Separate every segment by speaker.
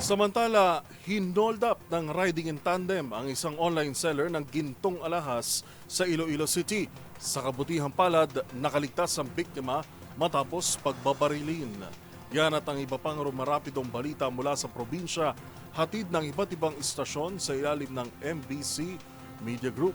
Speaker 1: Samantala, hinold up ng riding in tandem ang isang online seller ng gintong alahas sa Iloilo City. Sa kabutihang palad, nakaligtas ang biktima matapos pagbabarilin. Yan at ang iba pang rumarapidong balita mula sa probinsya, hatid ng iba't ibang istasyon sa ilalim ng MBC Media Group.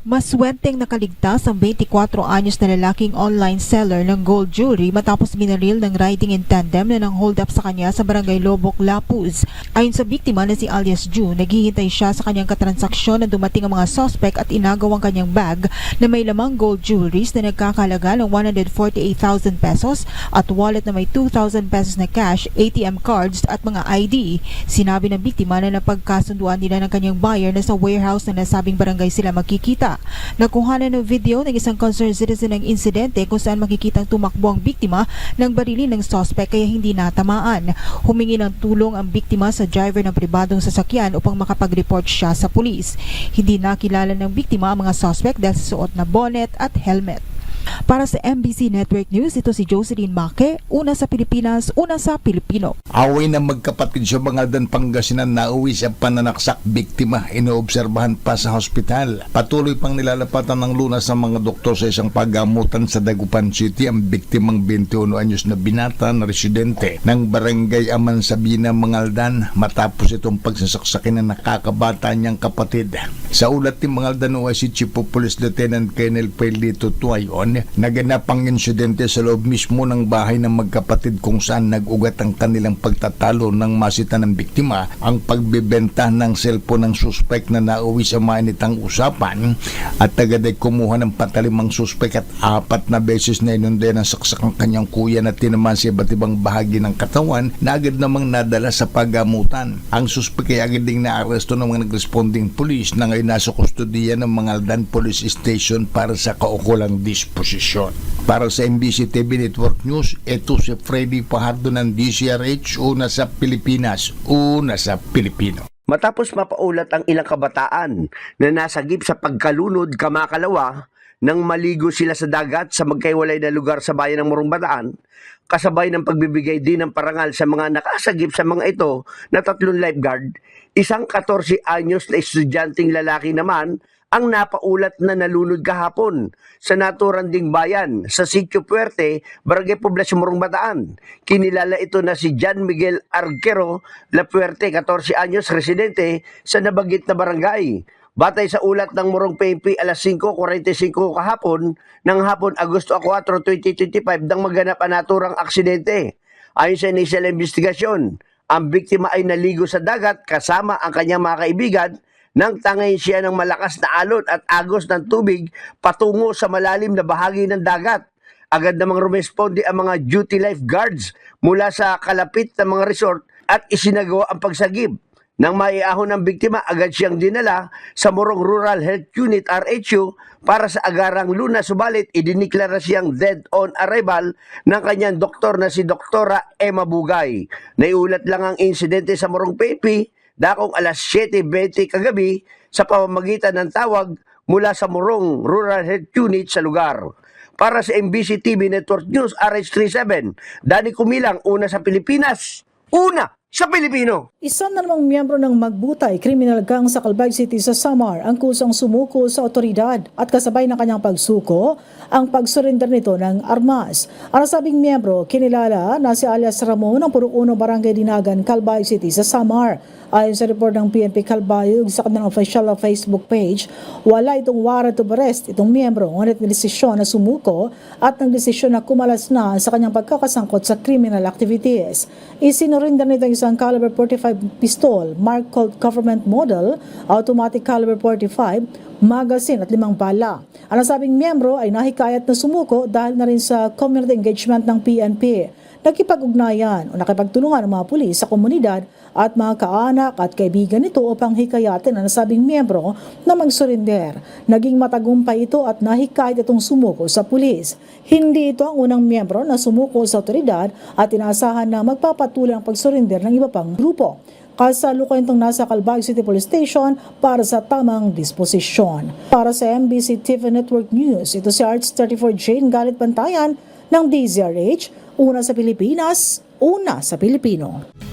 Speaker 2: Maswenteng nakaligtas ang 24 anyos na lalaking online seller ng gold jewelry matapos binaril ng riding in tandem na nang hold up sa kanya sa barangay Lobok, Lapuz. Ayon sa biktima na si alias June, naghihintay siya sa kanyang katransaksyon na dumating ang mga suspect at inagaw ang kanyang bag na may lamang gold jewelries na nagkakalaga ng 148,000 pesos at wallet na may 2,000 pesos na cash, ATM cards at mga ID. Sinabi ng biktima na napagkasunduan nila ng kanyang buyer na sa warehouse na nasabing barangay sila magkikita. Nakuhanan ng video ng isang concerned citizen ng insidente kung saan makikitang tumakbo ang biktima ng barilin ng suspect kaya hindi natamaan. Humingi ng tulong ang biktima sa driver ng pribadong sasakyan upang makapag-report siya sa pulis. Hindi nakilala ng biktima ang mga suspect dahil sa suot na bonnet at helmet. Para sa MBC Network News, ito si Jocelyn Make, una sa Pilipinas, una sa Pilipino.
Speaker 3: Away na magkapatid sa Bangaldan, Pangasinan na uwi sa pananaksak biktima. Inoobserbahan pa sa hospital. Patuloy pang nilalapatan ng lunas ng mga doktor sa isang paggamutan sa Dagupan City ang biktimang 21 anyos na binata na residente ng barangay Aman Sabina, Mangaldan matapos itong pagsasaksakin na nakakabata niyang kapatid. Sa ulat ni Mangaldan OIC Chief of Police Lieutenant Colonel Pelito Tuayon, naganap ang insidente sa loob mismo ng bahay ng magkapatid kung saan nag-ugat ang kanilang pagtatalo ng masita ng biktima ang pagbebenta ng cellphone ng suspect na nauwi sa mainitang usapan at agad ay kumuha ng patalimang suspect at 4 na beses na inunday ng saksak ang kanyang kuya na tinaman sa iba't ibang bahagi ng katawan na agad namang nadala sa paggamutan. Ang suspect ay agad ding naaresto ng mga nag-responding police na ngayon nasa kustodiya ng Mangaldan Police Station para sa kaukulang disposisyon. Para sa MBC TV Network News, ito si Freddy Fajardo ng DCRH, una sa Pilipinas, una sa Pilipino.
Speaker 4: Matapos mapaulat ang ilang kabataan na nasagip sa pagkalunod kamakalawa nang maligo sila sa dagat sa magkaiwalay na lugar sa bayan ng Morong Bataan, kasabay ng pagbibigay din ng parangal sa mga nakasagip sa mga ito na 3 lifeguard, isang 14 anyos na estudyanteng lalaki naman ang napaulat na nalunod kahapon sa naturang ding bayan sa Sitio Puerte, Barangay Poblacion, Morong Bataan. Kinilala ito na si John Miguel Arquero La Puerte, 14 anyos, residente sa nabanggit na barangay. Batay sa ulat ng Morong PNP alas 5:45 kahapon ng hapon Agosto 4, 2025 nang maganap ang naturang aksidente. Ayon sa initial investigasyon, ang biktima ay naligo sa dagat kasama ang kanyang mga kaibigan nang tangayin siya ng malakas na alon at agos ng tubig patungo sa malalim na bahagi ng dagat. Agad namang rumesponde ang mga duty lifeguards mula sa kalapit na mga resort at isinagawa ang pagsagip. Nang maiahon ng biktima, agad siyang dinala sa Morong Rural Health Unit RHU para sa agarang lunas, subalit idiniklara siyang dead on arrival ng kanyang doktor na si Doktora Emma Bugay. Naiulat lang ang insidente sa Morong PNP dakong alas 7:20 kagabi sa pamamagitan ng tawag mula sa Morong Rural Health Unit sa lugar. Para sa MBC TV Network News RH37, Danny Kumilang, una sa Pilipinas, una sa Pilipino.
Speaker 5: Isa na namang miyembro ng Magbutay Criminal Gang sa Calbayog City sa Samar ang kusang sumuko sa otoridad at kasabay ng kanyang pagsuko ang pagsurrender nito ng armas. Ang nasabing miyembro kinilala na si alias Ramon ng Purok 1 Barangay Dinagan, Calbayog City sa Samar. Ayon sa report ng PNP Calbayog sa kanilang official Facebook page, wala itong warrant of arrest itong miyembro, ngunit nagdesisyon na sumuko at nagdesisyon na kumalas na sa kanyang pagkakasangkot sa criminal activities. Isinurinder nito ang isang caliber 45 pistol, Mark Colt Government Model, automatic caliber 45, magazine at 5 bala. Ang nasabing miyembro ay nahikayat na sumuko dahil na rin sa community engagement ng PNP. Nakipag-ugnayan o nakipagtulungan ng mga pulis sa komunidad at mga kaanak at kaibigan nito upang hikayatin ang nasabing miyembro na mag-surrender. Naging matagumpay ito at nahikayat itong sumuko sa pulis. Hindi ito ang unang miyembro na sumuko sa otoridad at inaasahan na magpapatuloy ang pag-surrender ng iba pang grupo. Kasalukuyan itong nasa Calbayog City Police Station para sa tamang disposisyon. Para sa MBC TV Network News, ito si RH34 Jane Galit Bantayan ng DZRH, una sa Pilipinas, una sa Pilipino.